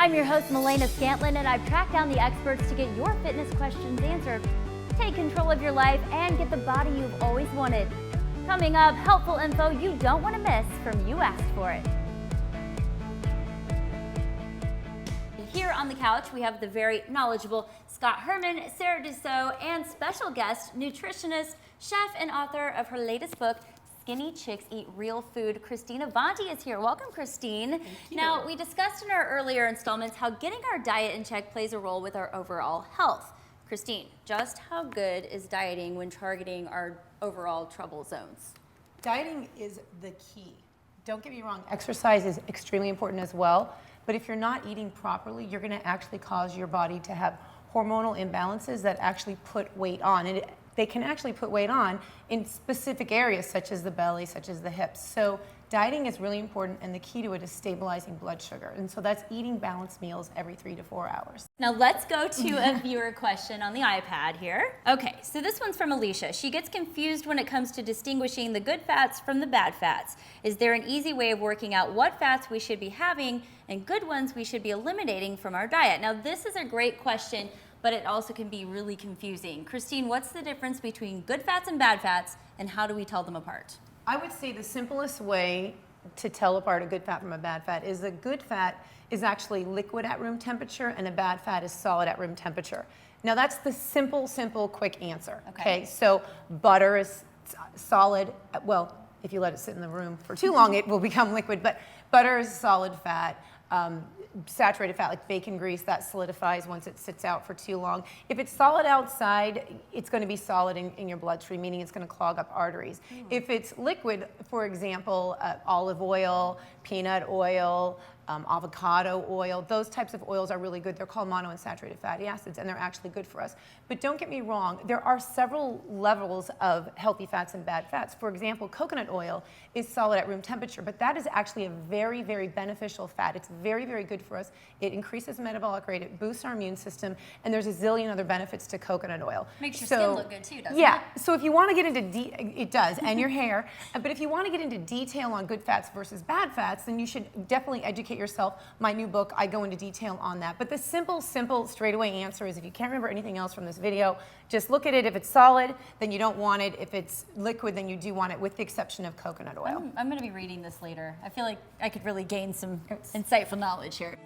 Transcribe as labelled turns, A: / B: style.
A: I'm your host, Milena Scantlin, and I've tracked down the experts to get your fitness questions answered. Take control of your life and get the body you've always wanted. Coming up, helpful info you don't want to miss from You Asked For It. Here on the couch, we have the very knowledgeable Scott Herman, Sarah Dussault, and special guest, nutritionist, chef, and author of her latest book, Skinny Chicks Eat Real Food. Christine Avanti is here. Welcome, Christine.
B: Thank you.
A: Now, we discussed in our earlier installments how getting our diet in check plays a role with our overall health. Christine, just how good is dieting when targeting our overall trouble zones?
B: Dieting is the key. Don't get me wrong, exercise is extremely important as well, but if you're not eating properly, you're gonna actually cause your body to have hormonal imbalances that actually put weight on. And they can actually put weight on in specific areas such as the belly, such as the hips. So dieting is really important, and the key to it is stabilizing blood sugar. And so that's eating balanced meals every 3 to 4 hours.
A: Now let's go to a viewer question on the iPad here. Okay, so this one's from Alicia. She gets confused when it comes to distinguishing the good fats from the bad fats. Is there an easy way of working out what fats we should be having and good ones we should be eliminating from our diet? Now this is a great question, but it also can be really confusing. Christine, what's the difference between good fats and bad fats, and how do we tell them apart?
B: I would say the simplest way to tell apart a good fat from a bad fat is a good fat is actually liquid at room temperature and a bad fat is solid at room temperature. Now that's the simple, quick answer. Okay, so butter is solid, well, if you let it sit in the room for too long, it will become liquid, but butter is solid fat. Saturated fat like bacon grease, that solidifies once it sits out for too long. If it's solid outside, it's going to be solid in your bloodstream, meaning it's going to clog up arteries. If it's liquid, for example, olive oil, peanut oil, avocado oil, those types of oils are really good. They're called monounsaturated fatty acids, and they're actually good for us. But don't get me wrong, there are several levels of healthy fats and bad fats. For example, coconut oil is solid at room temperature, but that is actually a very, very beneficial fat. It's very, very good for us. It increases metabolic rate, it boosts our immune system, and there's a zillion other benefits to coconut oil.
A: Makes your skin look good too, doesn't it?
B: Yeah, so if you want to get into, it does, and your hair, but if you want to get into detail on good fats versus bad fats, then you should definitely educate yourself. My new book, I go into detail on that. But the simple, straightaway answer is if you can't remember anything else from this video, just look at it. If it's solid, then you don't want it. If it's liquid, then you do want it, with the exception of coconut oil.
A: I'm going to be reading this later. I feel like I could really gain some insightful knowledge here.